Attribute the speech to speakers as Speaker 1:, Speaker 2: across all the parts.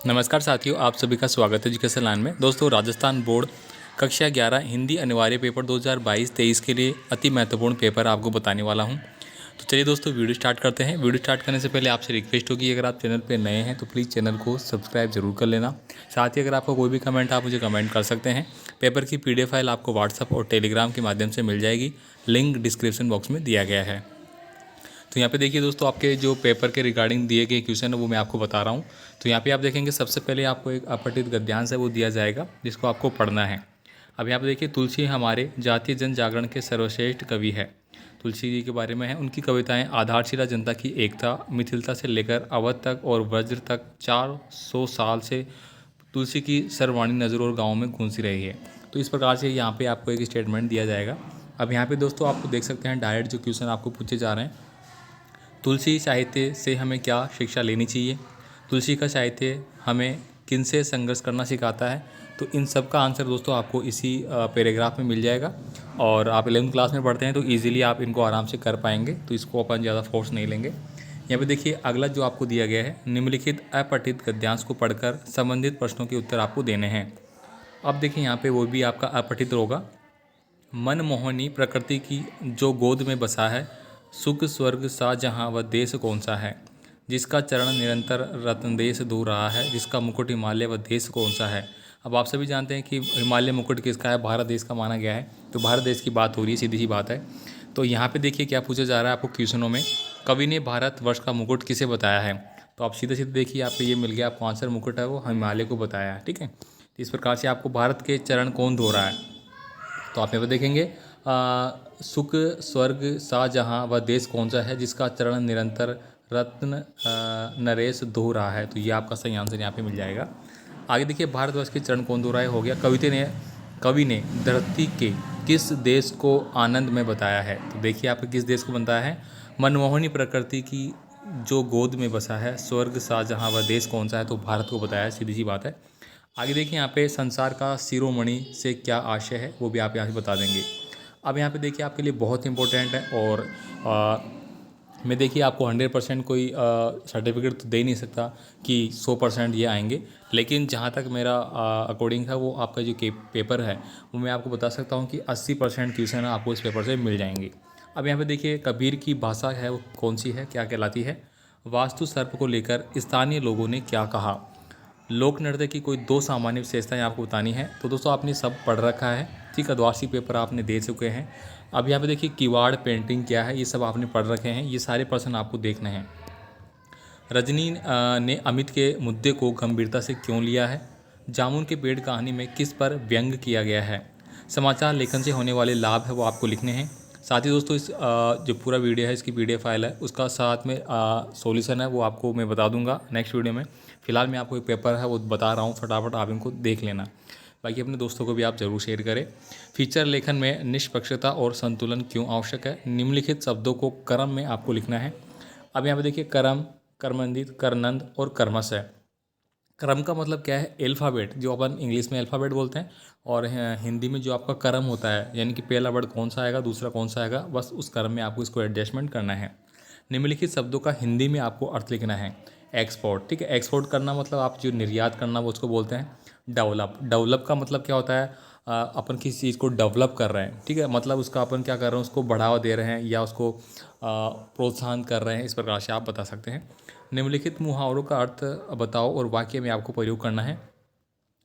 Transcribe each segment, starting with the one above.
Speaker 1: नमस्कार साथियों, आप सभी का स्वागत है एजुकेशन लाइन में। दोस्तों, राजस्थान बोर्ड कक्षा 11 हिंदी अनिवार्य पेपर 2022-23 के लिए अति महत्वपूर्ण पेपर आपको बताने वाला हूं। तो चलिए दोस्तों, वीडियो स्टार्ट करते हैं। वीडियो स्टार्ट करने से पहले आपसे रिक्वेस्ट होगी, अगर आप चैनल पर नए हैं तो प्लीज़ चैनल को सब्सक्राइब जरूर कर लेना। साथ ही अगर आपका कोई भी कमेंट आप मुझे कमेंट कर सकते हैं। पेपर की PDF फाइल आपको व्हाट्सअप और टेलीग्राम के माध्यम से मिल जाएगी। लिंक डिस्क्रिप्शन बॉक्स में दिया गया है। तो यहाँ पे देखिए दोस्तों, आपके जो पेपर के रिगार्डिंग दिए गए क्वेश्चन है वो मैं आपको बता रहा हूँ। तो यहाँ पे आप देखेंगे सबसे पहले आपको एक अपठित गद्यांश है वो दिया जाएगा, जिसको आपको पढ़ना है। अब यहाँ पे देखिए, तुलसी हमारे जातीय जन जागरण के सर्वश्रेष्ठ कवि है। तुलसी जी के बारे में है। उनकी कविताएं आधारशिला जनता की एकता, मिथिलता से लेकर अवध तक और वज्र तक 400 साल से तुलसी की सर्ववाणी नज़रों और गाँव में गूंजती रही है। तो इस प्रकार से यहाँ पे आपको एक स्टेटमेंट दिया जाएगा। अब यहाँ पे दोस्तों आपको देख सकते हैं डायरेक्ट जो क्वेश्चन आपको पूछे जा रहे हैं। तुलसी साहित्य से हमें क्या शिक्षा लेनी चाहिए, तुलसी का साहित्य हमें किन से संघर्ष करना सिखाता है। तो इन सब का आंसर दोस्तों आपको इसी पैराग्राफ में मिल जाएगा। और आप 11th क्लास में पढ़ते हैं तो इजीली आप इनको आराम से कर पाएंगे, तो इसको अपन ज़्यादा फोर्स नहीं लेंगे। यहाँ पे देखिए अगला जो आपको दिया गया है, निम्नलिखित अपठित गद्यांश को पढ़कर संबंधित प्रश्नों के उत्तर आपको देने हैं। अब देखिए यहाँ पे वो भी आपका अपठित होगा। मनमोहनी प्रकृति की जो गोद में बसा है, सुख स्वर्ग सा जहाँ वह देश कौन सा है, जिसका चरण निरंतर रत्नदेश धो रहा है, जिसका मुकुट हिमालय वह देश कौन सा है। अब आप सभी जानते हैं कि हिमालय मुकुट किसका है, भारत देश का माना गया है। तो भारत देश की बात हो रही है, सीधी सी बात है। तो यहाँ पे देखिए क्या पूछा जा रहा है आपको क्वेश्चनों में, कवि ने भारतवर्ष का मुकुट किसे बताया है। तो आप सीधे सीधे देखिए, यहाँ पे ये मिल गया आपको आंसर, मुकुट है वो हिमालय को बताया है। ठीक है, तो इस प्रकार से आपको भारत के चरण कौन धो रहा है, तो आप यहाँ पर देखेंगे सुख स्वर्ग शाहजहाँ वह देश कौन सा है, जिसका चरण निरंतर रत्न नरेश धो रहा है। तो ये आपका सही आंसर यहाँ पे मिल जाएगा। आगे देखिए, भारतवर्ष के चरण कौन धो रहा है हो गया। कवि ने धरती के किस देश को आनंद में बताया है। तो देखिए आपको किस देश को बताया है, मनमोहनी प्रकृति की जो गोद में बसा है, स्वर्ग शाहजहाँ वह देश कौन सा है, तो भारत को बताया है, सीधी सी बात है। आगे देखिए यहाँ पे संसार का शिरोमणि से क्या आशय है, वो भी आप यहाँ से बता देंगे। अब यहाँ पे देखिए आपके लिए बहुत इंपॉर्टेंट है। और मैं देखिए आपको 100% कोई सर्टिफिकेट तो दे नहीं सकता कि 100% ये आएंगे, लेकिन जहाँ तक मेरा अकॉर्डिंग है वो आपका जो पेपर है वो मैं आपको बता सकता हूँ कि 80% क्वेश्चन आपको इस पेपर से मिल जाएंगे। अब यहाँ पे देखिए कबीर की भाषा है वो कौन सी है, क्या कहलाती है। वास्तु सर्प को लेकर स्थानीय लोगों ने क्या कहा। लोक नृत्य की कोई 2 सामान्य विशेषताएं आपको बतानी है। तो दोस्तों आपने सब पढ़ रखा है, ठीक है, वार्षिक पेपर आपने दे चुके हैं। अब यहाँ पे देखिए किवाड़ पेंटिंग क्या है, ये सब आपने पढ़ रखे हैं, ये सारे प्रश्न आपको देखने हैं। रजनी ने अमित के मुद्दे को गंभीरता से क्यों लिया है। जामुन के पेड़ कहानी में किस पर व्यंग किया गया है। समाचार लेखन से होने वाले लाभ है वो आपको लिखने हैं। साथ ही दोस्तों इस जो पूरा वीडियो है इसकी PDF फाइल है, उसका साथ में सॉल्यूशन है वो आपको मैं बता दूंगा नेक्स्ट वीडियो में। फिलहाल मैं आपको एक पेपर है वो बता रहा हूँ, फटाफट आप इनको देख लेना। बाकी अपने दोस्तों को भी आप जरूर शेयर करें। फीचर लेखन में निष्पक्षता और संतुलन क्यों आवश्यक है। निम्नलिखित शब्दों को क्रम में आपको लिखना है। अब यहाँ पे देखिए कर्म, कर्मंदित, करनंद और कर्मश है। क्रम का मतलब क्या है, अल्फ़ाबेट, जो अपन इंग्लिश में अल्फ़ाबेट बोलते हैं, और हिंदी में जो आपका क्रम होता है, यानी कि पहला वर्ड कौन सा आएगा दूसरा कौन सा आएगा, बस उस क्रम में आपको इसको एडजस्टमेंट करना है। निम्नलिखित शब्दों का हिंदी में आपको अर्थ लिखना है। एक्सपोर्ट, ठीक है, एक्सपोर्ट करना मतलब आप जो निर्यात करना वो उसको बोलते हैं। डेवलप, डेवलप का मतलब क्या होता है, अपन किसी चीज़ को डेवलप कर रहे हैं, ठीक है, मतलब उसका अपन क्या कर रहे हैं, उसको बढ़ावा दे रहे हैं या उसको प्रोत्साहन कर रहे हैं, इस प्रकार से आप बता सकते हैं। निम्नलिखित मुहावरों का अर्थ बताओ और वाक्य में आपको प्रयोग करना है।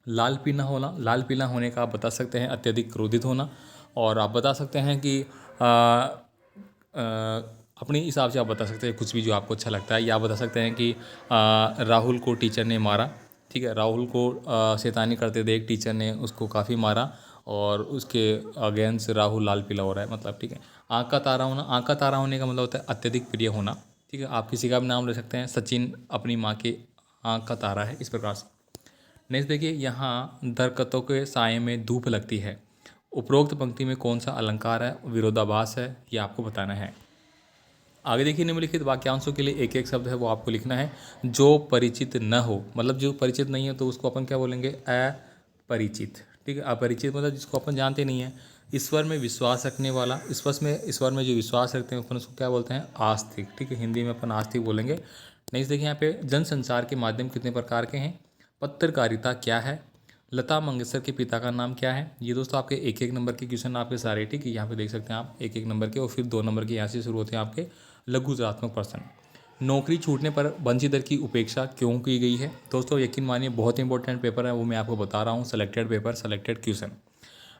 Speaker 1: लाल पीला होना, लाल पीला होने का आप बता सकते हैं अत्यधिक क्रोधित होना। और आप बता सकते हैं कि अपने हिसाब से आप बता सकते हैं कुछ भी जो आपको अच्छा लगता है, या आप बता सकते हैं कि राहुल को टीचर ने मारा, ठीक है, राहुल को शैतानी करते देख टीचर ने उसको काफ़ी मारा और उसके अगेंस्ट राहुल लाल पीला हो रहा है, मतलब, ठीक है। आँख का तारा होना, आँख का तारा होने का मतलब होता है अत्यधिक प्रिय होना, ठीक है। आप किसी का भी नाम ले सकते हैं, सचिन अपनी माँ के आँख का तारा है, इस प्रकार से। नेक्स्ट देखिए, यहाँ दरकतों के साए में धूप लगती है। उपरोक्त पंक्ति में कौन सा अलंकार है, विरोधाभास है, ये आपको बताना है। आगे देखिए, निम्नलिखित वाक्यांशों के लिए एक एक शब्द है वो आपको लिखना है। जो परिचित न हो, मतलब जो परिचित नहीं है तो उसको अपन क्या बोलेंगे, अपरिचित, ठीक है। अपरिचित मतलब जिसको अपन जानते नहीं है। ईश्वर में विश्वास रखने वाला, ईश्वर में जो विश्वास रखते हैं अपन उसको क्या बोलते हैं, आस्तिक, ठीक है, हिंदी में अपन आस्तिक बोलेंगे। नेक्स्ट देखिए यहाँ पे जनसंचार के माध्यम कितने प्रकार के हैं। पत्रकारिता क्या है? लता मंगेशकर के पिता का नाम क्या है? ये दोस्तों आपके एक एक नंबर के क्वेश्चन आपके सारे, ठीक है, यहाँ पे देख सकते हैं आप एक एक नंबर के, और फिर 2 नंबर के यहाँ से शुरू होते हैं आपके लघुचात्मक प्रश्न। नौकरी छूटने पर वंशीधर की उपेक्षा क्यों की गई है? दोस्तों यकीन मानिए बहुत इंपॉर्टेंट पेपर है, वो मैं आपको बता रहा हूँ, सेलेक्टेड पेपर, सेलेक्टेड क्वेश्चन।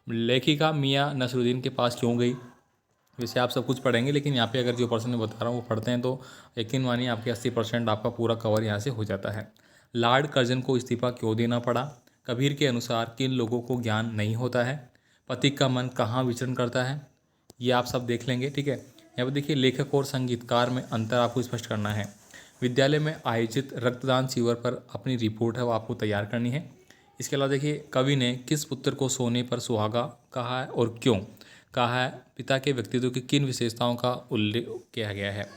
Speaker 1: लेखिका मियाँ नसरुद्दीन के पास क्यों गई? वैसे आप सब कुछ पढ़ेंगे, लेकिन यहाँ पे अगर जो पर्सन मैं बता रहा हूँ वो पढ़ते हैं तो यकीन मानिए आपके 80% आपका पूरा कवर यहाँ से हो जाता है। लॉर्ड कर्जन को इस्तीफा क्यों देना पड़ा? कबीर के अनुसार किन लोगों को ज्ञान नहीं होता है? पथिक का मन कहाँ विचरण करता है? ये आप सब देख लेंगे, ठीक है। यहाँ पर देखिए लेखक और संगीतकार में अंतर आपको स्पष्ट करना है। विद्यालय में आयोजित रक्तदान शिविर पर अपनी रिपोर्ट है वो आपको तैयार करनी है। इसके अलावा देखिए कवि ने किस पुत्र को सोने पर सुहागा कहा है और क्यों कहा है? पिता के व्यक्तित्व की किन विशेषताओं का उल्लेख किया गया है?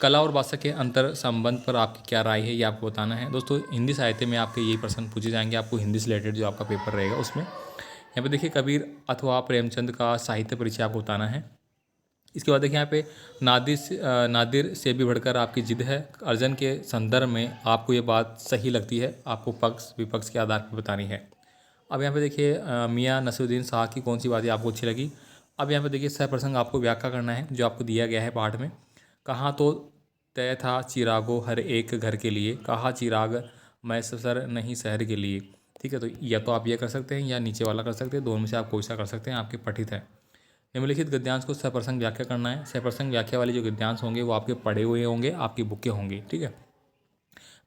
Speaker 1: कला और भाषा के अंतर संबंध पर आपकी क्या राय है, ये आपको बताना है। दोस्तों हिंदी साहित्य में आपके यही प्रश्न पूछे जाएंगे, आपको हिंदी से रिलेटेड जो आपका पेपर रहेगा उसमें। यहाँ पे देखिए कबीर अथवा प्रेमचंद का साहित्य परिचय आपको बताना है। इसके बाद देखिए यहाँ पे नादिर से भी बढ़कर आपकी जिद है। अर्जन के संदर्भ में आपको ये बात सही लगती है, आपको पक्ष विपक्ष के आधार पर बतानी है। अब यहाँ पे देखिए मियाँ नसरुद्दीन शाह की कौन सी बातें आपको अच्छी लगी। अब यहाँ पे देखिए सह प्रसंग आपको व्याख्या करना है जो आपको दिया गया है पाठ में। कहाँ तो तय था चिरागो हर एक घर के लिए, कहाँ चिराग मैं ससर नहीं शहर के लिए, ठीक है। तो या तो आप ये कर सकते हैं या नीचे वाला कर सकते हैं, दोनों में से आप कोई सा कर सकते हैं, आपके पठित है। निम्नलिखित गद्यांश को सप्रसंग व्याख्या करना है। सप्रसंग व्याख्या वाले जो गद्यांश होंगे वो आपके पढ़े हुए होंगे, आपकी बुक के होंगे, ठीक है।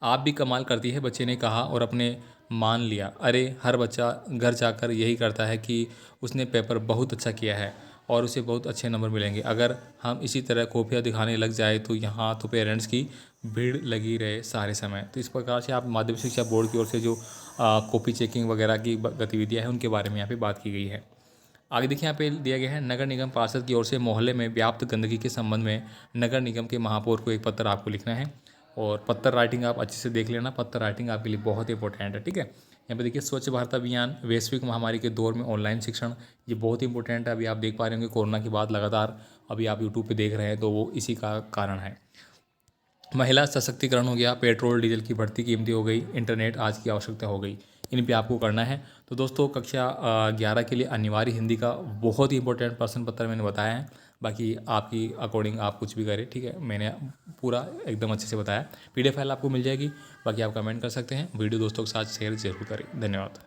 Speaker 1: आप भी कमाल करती है, बच्चे ने कहा और अपने मान लिया। अरे हर बच्चा घर जाकर यही करता है कि उसने पेपर बहुत अच्छा किया है और उसे बहुत अच्छे नंबर मिलेंगे। अगर हम इसी तरह कॉपियाँ दिखाने लग जाए तो यहाँ तो पेरेंट्स की भीड़ लगी रहे सारे समय। तो इस प्रकार से आप माध्यमिक शिक्षा बोर्ड की ओर से जो कॉपी चेकिंग वगैरह की गतिविधियाँ हैं उनके बारे में यहाँ पे बात की गई है। आगे देखिए यहाँ पे दिया गया है नगर निगम पार्षद की ओर से मोहल्ले में व्याप्त गंदगी के संबंध में नगर निगम के महापौर को एक पत्र आपको लिखना है। और पत्र राइटिंग आप अच्छे से देख लेना, पत्र राइटिंग आपके लिए बहुत इंपॉर्टेंट है, ठीक है। यहाँ पे देखिए स्वच्छ भारत अभियान, वैश्विक महामारी के दौर में ऑनलाइन शिक्षण, ये बहुत इंपॉर्टेंट है। अभी आप देख पा रहे होंगे कोरोना के बाद लगातार अभी आप यूट्यूब पे देख रहे हैं तो वो इसी का कारण है। महिला सशक्तिकरण हो गया, पेट्रोल डीजल की बढ़ती कीमतें हो गई, इंटरनेट आज की आवश्यकता हो गई, इन पे आपको करना है। तो दोस्तों कक्षा 11 के लिए अनिवार्य हिंदी का बहुत ही इंपॉर्टेंट प्रश्न पत्र मैंने बताया है। बाकी आपकी अकॉर्डिंग आप कुछ भी करें, ठीक है, मैंने पूरा एकदम अच्छे से बताया। PDF फाइल आपको मिल जाएगी, बाकी आप कमेंट कर सकते हैं। वीडियो दोस्तों के साथ शेयर जरूर करें। धन्यवाद।